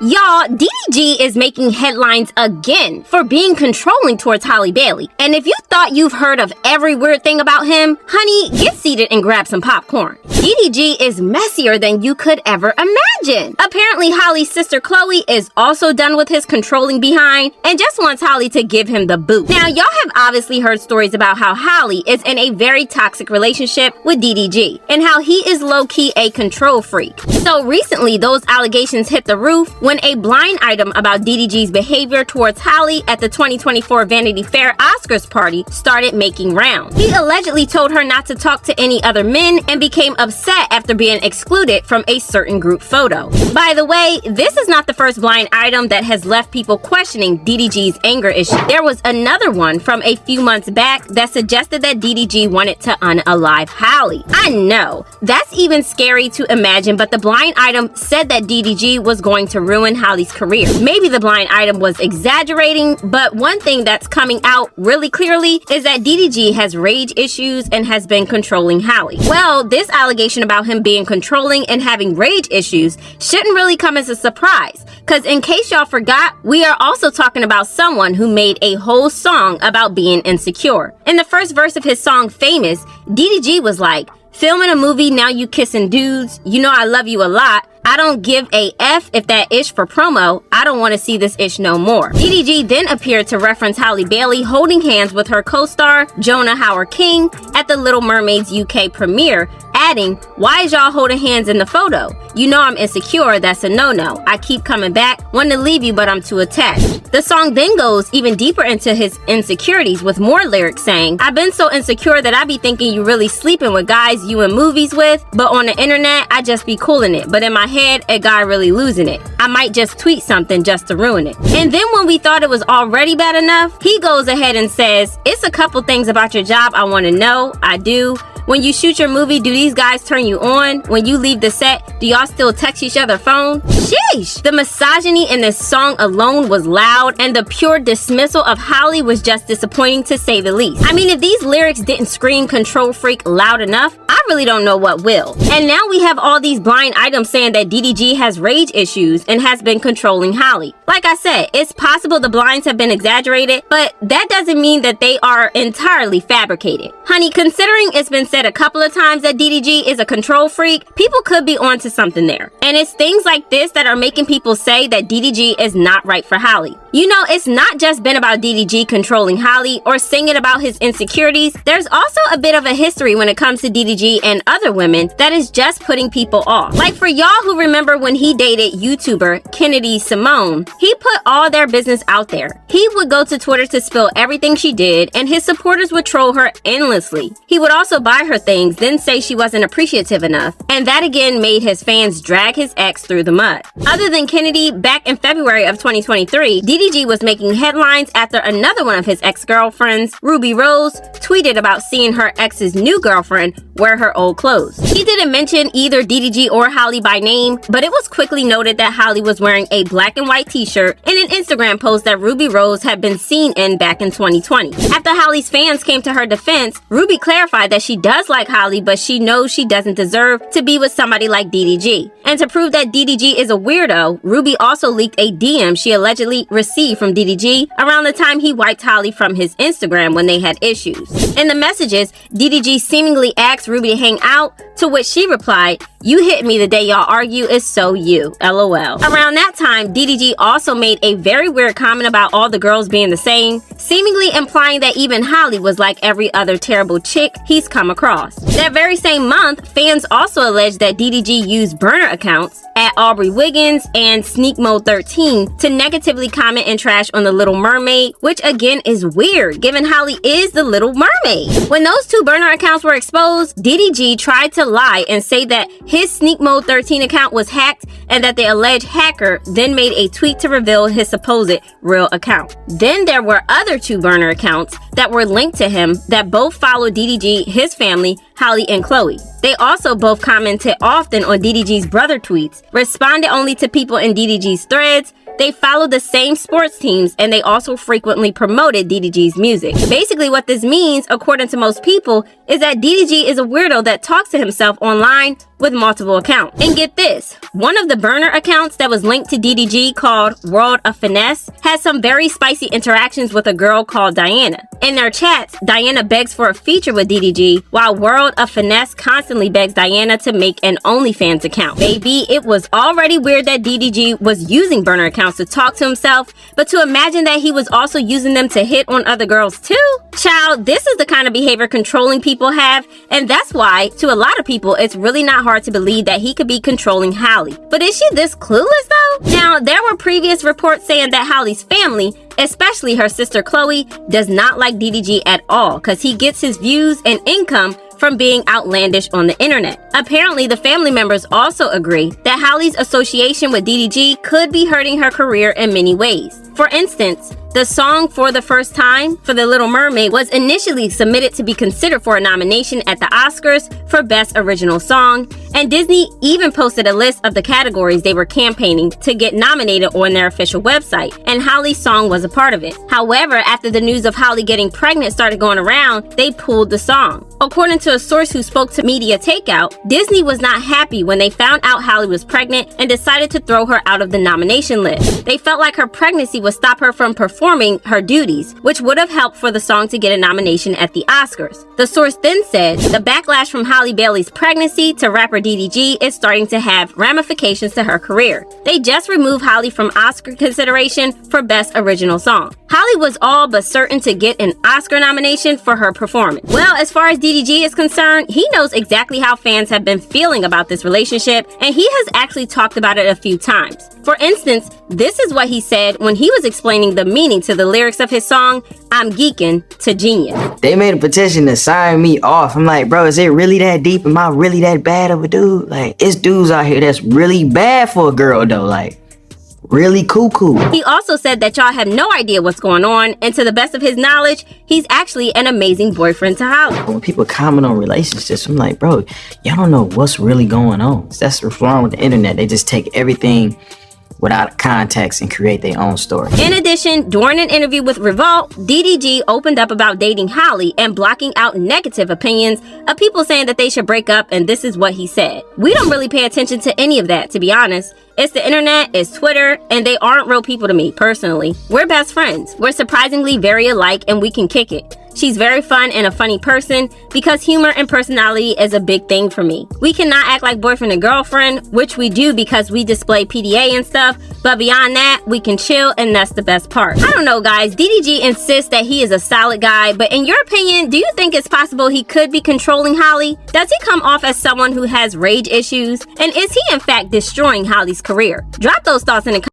Y'all, DDG is making headlines again for being controlling towards Halle Bailey. And if you thought you've heard of every weird thing about him, honey, get seated and grab some popcorn. DDG is messier than you could ever imagine. Apparently, Halle's sister Chloe is also done with his controlling behind and just wants Halle to give him the boot. Now, y'all have obviously heard stories about how Halle is in a very toxic relationship with DDG and how he is low-key a control freak. So recently, those allegations hit the roof when a blind item about DDG's behavior towards Halle at the 2024 Vanity Fair Oscars party started making rounds. He allegedly told her not to talk to any other men and became upset after being excluded from a certain group photo. By the way, this is not the first blind item that has left people questioning DDG's anger issue. There was another one from a few months back that suggested that DDG wanted to unalive Halle. I know, that's even scary to imagine, but the blind item said that DDG was going to ruin Halle's career. Maybe the blind item was exaggerating, but one thing that's coming out really clearly is that DDG has rage issues and has been controlling Halle. Well, this allegation about him being controlling and having rage issues shouldn't really come as a surprise, because in case y'all forgot, we are also talking about someone who made a whole song about being insecure. In the first verse of his song Famous, DDG was like, "Filming a movie, now you kissing dudes, you know I love you a lot. I don't give a F if that ish for promo. I don't want to see this ish no more." DDG then appeared to reference Halle Bailey holding hands with her co-star Jonah Hauer-King at the Little Mermaid's UK premiere, adding, "Why is y'all holding hands in the photo? You know I'm insecure, that's a no-no. I keep coming back, want to leave you but I'm too attached." The song then goes even deeper into his insecurities with more lyrics saying, "I've been so insecure that I be thinking you really sleeping with guys you in movies with, but on the internet I just be cooling it, but in my head a guy really losing it. I might just tweet something just to ruin it." And then when we thought it was already bad enough, he goes ahead and says, "It's a couple things about your job I want to know. I do. When you shoot your movie, do these guys turn you on? When you leave the set, do y'all still text each other phone?" Sheesh! The misogyny in this song alone was loud, and the pure dismissal of Halle was just disappointing to say the least. I mean, if these lyrics didn't scream control freak loud enough, I really don't know what will. And now we have all these blind items saying that DDG has rage issues and has been controlling Halle. Like I said, it's possible the blinds have been exaggerated, but that doesn't mean that they are entirely fabricated. Honey, considering it's been said a couple of times that DDG is a control freak, people could be onto something there. And it's things like this that are making people say that DDG is not right for Halle. You know, it's not just been about DDG controlling Halle or singing about his insecurities. There's also a bit of a history when it comes to DDG and other women that is just putting people off. Like for y'all who remember when he dated YouTuber Kennedy Simone, he put all their business out there. He would go to Twitter to spill everything she did, and his supporters would troll her endlessly. He would also buy her things, then say she wasn't appreciative enough, and that again made his fans drag his ex through the mud. Other than Kennedy, back in February of 2023, DDG was making headlines after another one of his ex-girlfriends, Ruby Rose, tweeted about seeing her ex's new girlfriend wear her old clothes. He didn't mention either DDG or Halle by name, but it was quickly noted that Halle was wearing a black and white t-shirt in an Instagram post that Ruby Rose had been seen in back in 2020. After Halle's fans came to her defense, Ruby clarified that she does like Halle, but she knows she doesn't deserve to be with somebody like DDG. And to prove that DDG is a weirdo, Ruby also leaked a DM she allegedly received from DDG around the time he wiped Halle from his Instagram when they had issues. In the messages, DDG seemingly asked Ruby to hang out, to which she replied, "You hit me the day y'all argue, is so you, LOL." Around that time, DDG also made a very weird comment about all the girls being the same, seemingly implying that even Halle was like every other terrible chick he's come across. That very same month, fans also alleged that DDG used burner accounts at Aubrey Wiggins and Sneak Mode 13 to negatively comment and trash on the Little Mermaid, which again is weird given Halle is the Little Mermaid. When those two burner accounts were exposed, DDG tried to lie and say that his Sneak Mode 13 account was hacked and that the alleged hacker then made a tweet to reveal his supposed real account. Then there were other two burner accounts that were linked to him that both followed DDG, his family, Halle, and Chloe. They also both commented often on DDG's brother tweets, responded only to people in DDG's threads. They followed the same sports teams, and they also frequently promoted DDG's music. Basically, what this means, according to most people, is that DDG is a weirdo that talks to himself online with multiple accounts. And get this, one of the burner accounts that was linked to DDG called World of Finesse has some very spicy interactions with a girl called Diana. In their chats, Diana begs for a feature with DDG, while World of Finesse constantly begs Diana to make an OnlyFans account. Baby, it was already weird that DDG was using burner accounts to talk to himself, but to imagine that he was also using them to hit on other girls too? Child, this is the kind of behavior controlling people have, and that's why, to a lot of people, it's really not hard to believe that he could be controlling Halle. But is she this clueless though? Now, there were previous reports saying that Halle's family, especially her sister Chloe, does not like DDG at all because he gets his views and income from being outlandish on the internet. Apparently, the family members also agree that Halle's association with DDG could be hurting her career in many ways. For instance, the song For the First Time for The Little Mermaid was initially submitted to be considered for a nomination at the Oscars for Best Original Song, and Disney even posted a list of the categories they were campaigning to get nominated on their official website, and Halle's song was a part of it. However, after the news of Halle getting pregnant started going around, they pulled the song. According to a source who spoke to Media Takeout, Disney was not happy when they found out Halle was pregnant and decided to throw her out of the nomination list. They felt like her pregnancy would stop her from performing her duties, which would have helped for the song to get a nomination at the Oscars. The source then said, the backlash from Halle Bailey's pregnancy to rapper DDG is starting to have ramifications to her career. They just removed Halle from Oscar consideration for Best Original Song. Halle was all but certain to get an Oscar nomination for her performance. Well, as far as DDG is concerned, he knows exactly how fans have been feeling about this relationship, and he has actually talked about it a few times. For instance, this is what he said when he was explaining the meaning to the lyrics of his song, I'm Geekin' to Genius. They made a petition to sign me off. I'm like, bro, is it really that deep? Am I really that bad of a dude? Like, it's dudes out here that's really bad for a girl, though. Like, really cuckoo. He also said that y'all have no idea what's going on, and to the best of his knowledge, he's actually an amazing boyfriend to Halle. When people comment on relationships, I'm like, bro, y'all don't know what's really going on. That's what's wrong with the internet. They just take everything without context and create their own story. In addition, during an interview with Revolt, DDG opened up about dating Halle and blocking out negative opinions of people saying that they should break up, and this is what he said. We don't really pay attention to any of that, to be honest. It's the internet, it's Twitter, and they aren't real people to me, personally. We're best friends. We're surprisingly very alike, and we can kick it. She's very fun and a funny person because humor and personality is a big thing for me. We cannot act like boyfriend and girlfriend, which we do because we display PDA and stuff, but beyond that, we can chill, and that's the best part. I don't know, guys. DDG insists that he is a solid guy, but in your opinion, do you think it's possible he could be controlling Halle? Does he come off as someone who has rage issues? And is he in fact destroying Halle's career? Drop those thoughts in the comments.